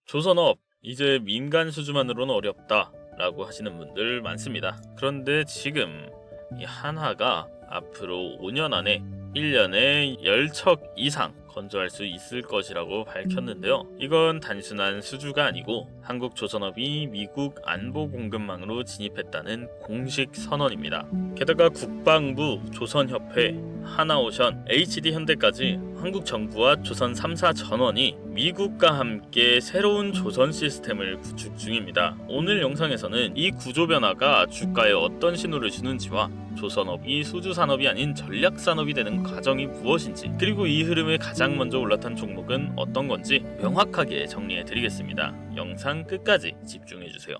조선업 이제 민간 수주만으로는 어렵다 라고 하시는 분들 많습니다. 그런데 지금 이 한화가 앞으로 5년 안에 1년에 10척 이상 건조할 수 있을 것이라고 밝혔는데요. 이건 단순한 수주가 아니고 한국조선업이 미국 안보 공급망으로 진입했다는 공식 선언입니다. 게다가 국방부, 조선협회, 하나오션, HD현대까지 한국 정부와 조선 3사 전원이 미국과 함께 새로운 조선 시스템을 구축 중입니다. 오늘 영상에서는 이 구조 변화가 주가에 어떤 신호를 주는지와 조선업이 수주산업이 아닌 전략산업이 되는 과정이 무엇인지, 그리고 이 흐름에 가장 먼저 올라탄 종목은 어떤 건지 명확하게 정리해 드리겠습니다. 영상 끝까지 집중해 주세요.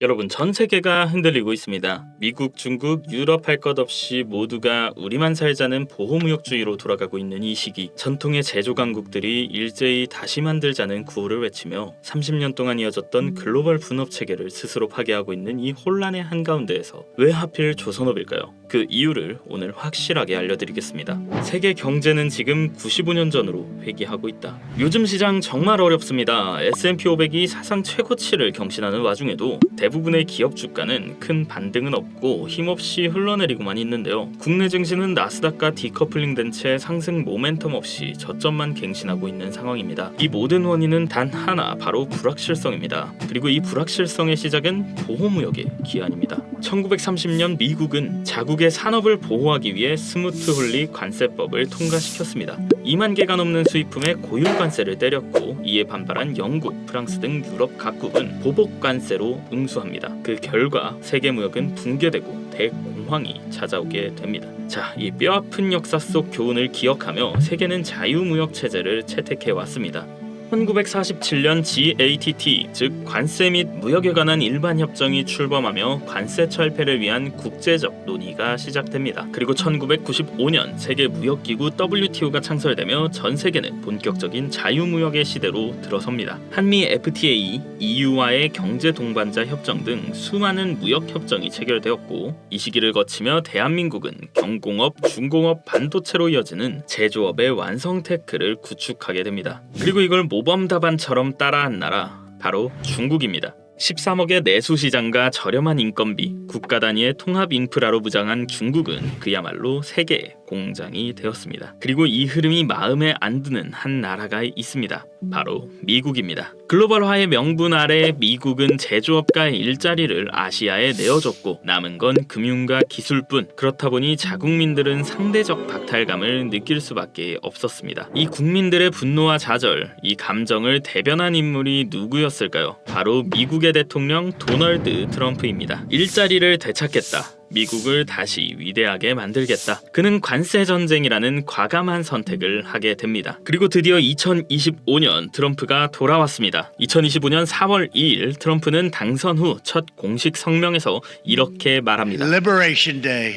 여러분, 전 세계가 흔들리고 있습니다. 미국, 중국, 유럽 할 것 없이 모두가 우리만 살자는 보호무역주의로 돌아가고 있는 이 시기, 전통의 제조 강국들이 일제히 다시 만들자는 구호를 외치며 30년 동안 이어졌던 글로벌 분업 체계를 스스로 파괴하고 있는 이 혼란의 한가운데에서 왜 하필 조선업일까요? 그 이유를 오늘 확실하게 알려드리겠습니다. 세계 경제는 지금 95년 전으로 회귀하고 있다. 요즘 시장 정말 어렵습니다. S&P 500이 사상 최고치를 경신하는 와중에도 대부분의 기업 주가는 큰 반등은 없고 힘없이 흘러내리고만 있는데요. 국내 증시는 나스닥과 디커플링된 채 상승 모멘텀 없이 저점만 갱신하고 있는 상황입니다. 이 모든 원인은 단 하나, 바로 불확실성입니다. 그리고 이 불확실성의 시작은 보호무역의 기한입니다. 1930년 미국은 자국의 산업을 보호하기 위해 스무트 홀리 관세법을 통과시켰습니다. 2만 개가 넘는 수입품에 고유 관세를 때렸고, 이에 반발한 영국, 프랑스 등 유럽 각국은 보복 관세로 응수합니다. 그 결과 세계 무역은 붕괴되고 대공황이 찾아오게 됩니다. 자, 이 뼈아픈 역사 속 교훈을 기억하며 세계는 자유무역 체제를 채택해 왔습니다. 1947년 GATT, 즉 관세 및 무역에 관한 일반 협정이 출범하며 관세 철폐를 위한 국제적 논의가 시작됩니다. 그리고 1995년 세계 무역기구 WTO가 창설되며 전 세계는 본격적인 자유무역의 시대로 들어섭니다. 한미 FTA, EU와의 경제 동반자 협정 등 수많은 무역 협정이 체결되었고, 이 시기를 거치며 대한민국은 경공업, 중공업, 반도체로 이어지는 제조업의 완성 테크를 구축하게 됩니다. 그리고 이걸 모범답안처럼 따라한 나라, 바로 중국입니다. 13억의 내수시장과 저렴한 인건비, 국가 단위의 통합 인프라로 무장한 중국은 그야말로 세계의 공장이 되었습니다. 그리고 이 흐름이 마음에 안 드는 한 나라가 있습니다. 바로 미국입니다. 글로벌화의 명분 아래 미국은 제조업과 일자리를 아시아에 내어줬고 남은 건 금융과 기술뿐. 그렇다 보니 자국민들은 상대적 박탈감을 느낄 수밖에 없었습니다. 이 국민들의 분노와 좌절, 이 감정을 대변한 인물이 누구였을까요? 바로 미국의 대통령 도널드 트럼프입니다. 일자리를 되찾겠다, 미국을 다시 위대하게 만들겠다. 그는 관세 전쟁이라는 과감한 선택을 하게 됩니다. 그리고 드디어 2025년 트럼프가 돌아왔습니다. 2025년 4월 2일 트럼프는 당선 후 첫 공식 성명에서 이렇게 말합니다. Liberation Day.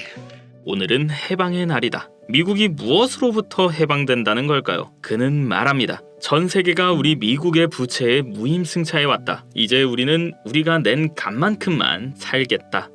오늘은 해방의 날이다. 미국이 무엇으로부터 해방된다는 걸까요? 그는 말합니다. 전 세계가 우리 미국의 부채에 무임승차해 왔다. 이제 우리는 우리가 낸 값만큼만 살겠다.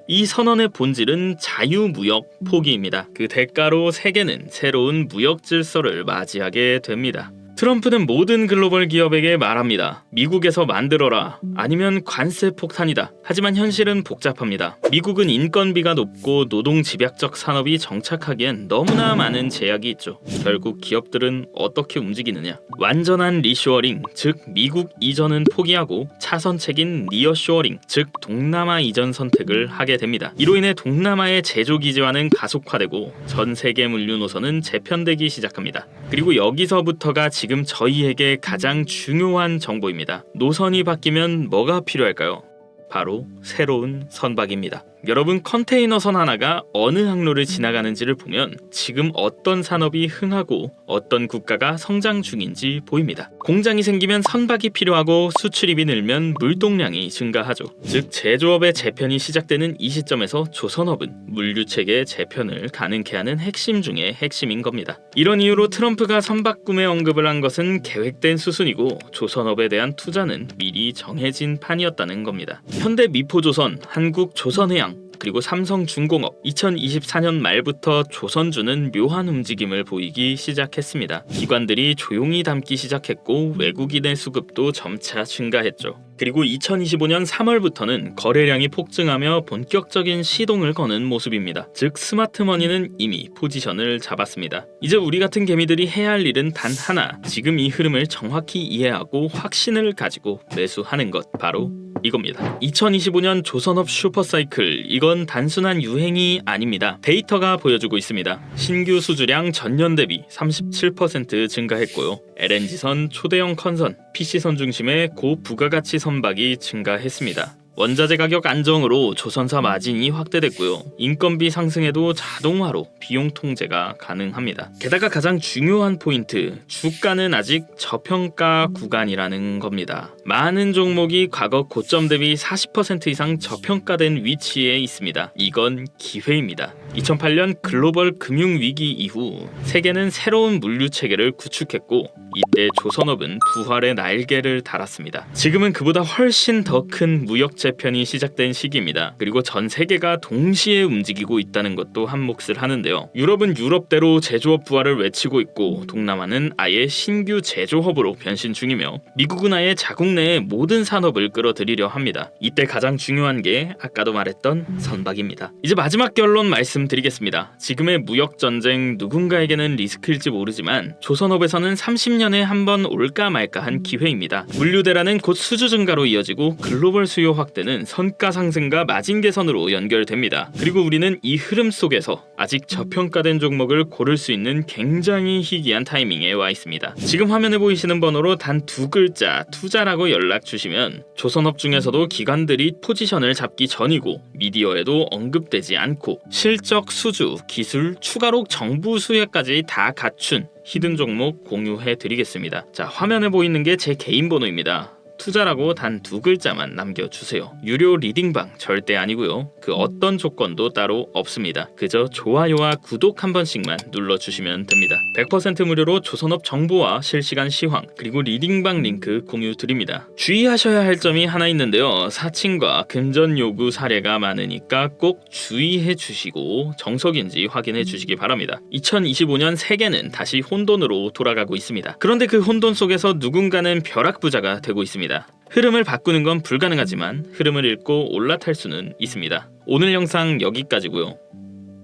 이 선언의 본질은 자유무역 포기입니다. 그 대가로 세계는 새로운 무역 질서를 맞이하게 됩니다. 트럼프는 모든 글로벌 기업에게 말합니다. 미국에서 만들어라, 아니면 관세 폭탄이다. 하지만 현실은 복잡합니다. 미국은 인건비가 높고 노동 집약적 산업이 정착하기엔 너무나 많은 제약이 있죠. 결국 기업들은 어떻게 움직이느냐? 완전한 리쇼어링, 즉 미국 이전은 포기하고 차선책인 니어쇼어링, 즉 동남아 이전 선택을 하게 됩니다. 이로 인해 동남아의 제조 기지화는 가속화되고 전 세계 물류 노선은 재편되기 시작합니다. 그리고 여기서부터가 지금 저희에게 가장 중요한 정보입니다. 노선이 바뀌면 뭐가 필요할까요? 바로 새로운 선박입니다. 여러분, 컨테이너선 하나가 어느 항로를 지나가는지를 보면 지금 어떤 산업이 흥하고 어떤 국가가 성장 중인지 보입니다. 공장이 생기면 선박이 필요하고 수출입이 늘면 물동량이 증가하죠. 즉 제조업의 재편이 시작되는 이 시점에서 조선업은 물류체계의 재편을 가능케 하는 핵심 중의 핵심인 겁니다. 이런 이유로 트럼프가 선박 구매 언급을 한 것은 계획된 수순이고 조선업에 대한 투자는 미리 정해진 판이었다는 겁니다. 현대미포조선, 한국조선해양, 그리고 삼성중공업, 2024년 말부터 조선주는 묘한 움직임을 보이기 시작했습니다. 기관들이 조용히 담기 시작했고 외국인의 수급도 점차 증가했죠. 그리고 2025년 3월부터는 거래량이 폭증하며 본격적인 시동을 거는 모습입니다. 즉 스마트머니는 이미 포지션을 잡았습니다. 이제 우리 같은 개미들이 해야 할 일은 단 하나, 지금 이 흐름을 정확히 이해하고 확신을 가지고 매수하는 것, 바로 이겁니다. 2025년 조선업 슈퍼사이클, 이건 단순한 유행이 아닙니다. 데이터가 보여주고 있습니다. 신규 수주량 전년 대비 37% 증가했고요. LNG선, 초대형 컨선, PC선 중심의 고부가가치 선박이 증가했습니다. 원자재 가격 안정으로 조선사 마진이 확대됐고요. 인건비 상승에도 자동화로 비용 통제가 가능합니다. 게다가 가장 중요한 포인트, 주가는 아직 저평가 구간이라는 겁니다. 많은 종목이 과거 고점 대비 40% 이상 저평가된 위치에 있습니다. 이건 기회입니다. 2008년 글로벌 금융위기 이후 세계는 새로운 물류 체계를 구축했고 이때 조선업은 부활의 날개를 달았습니다. 지금은 그보다 훨씬 더 큰 무역 재편이 시작된 시기입니다. 그리고 전 세계가 동시에 움직이고 있다는 것도 한 몫을 하는데요. 유럽은 유럽대로 제조업 부활을 외치고 있고 동남아는 아예 신규 제조업으로 변신 중이며 미국은 아예 자국 내의 모든 산업을 끌어들이려 합니다. 이때 가장 중요한 게 아까도 말했던 선박입니다. 이제 마지막 결론 말씀드리겠습니다. 지금의 무역 전쟁 누군가에게는 리스크일지 모르지만 조선업에서는 30년에 한 번 올까 말까한 기회입니다. 물류 대란은 곧 수주 증가로 이어지고 글로벌 수요 확대는 선가 상승과 마진 개선으로 연결됩니다. 그리고 우리는 이 흐름 속에서 아직 저평가된 종목을 고를 수 있는 굉장히 희귀한 타이밍에 와 있습니다. 지금 화면에 보이시는 번호로 단 두 글자 투자라고 연락 주시면 조선업 중에서도 기관들이 포지션을 잡기 전이고 미디어에도 언급되지 않고 실적, 수주, 기술, 추가로 정부 수혜까지 다 갖춘 히든 종목 공유해 드리겠습니다. 자, 화면에 보이는 게 제 개인 번호입니다. 투자라고 단 두 글자만 남겨주세요. 유료 리딩방 절대 아니고요. 그 어떤 조건도 따로 없습니다. 그저 좋아요와 구독 한 번씩만 눌러주시면 됩니다. 100% 무료로 조선업 정보와 실시간 시황 그리고 리딩방 링크 공유 드립니다. 주의하셔야 할 점이 하나 있는데요. 사칭과 금전 요구 사례가 많으니까 꼭 주의해 주시고 정석인지 확인해 주시기 바랍니다. 2025년 세계는 다시 혼돈으로 돌아가고 있습니다. 그런데 그 혼돈 속에서 누군가는 벼락부자가 되고 있습니다. 흐름을 바꾸는 건 불가능하지만 흐름을 읽고 올라탈 수는 있습니다. 오늘 영상 여기까지고요.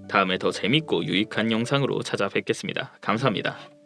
다음에 더 재밌고 유익한 영상으로 찾아뵙겠습니다. 감사합니다.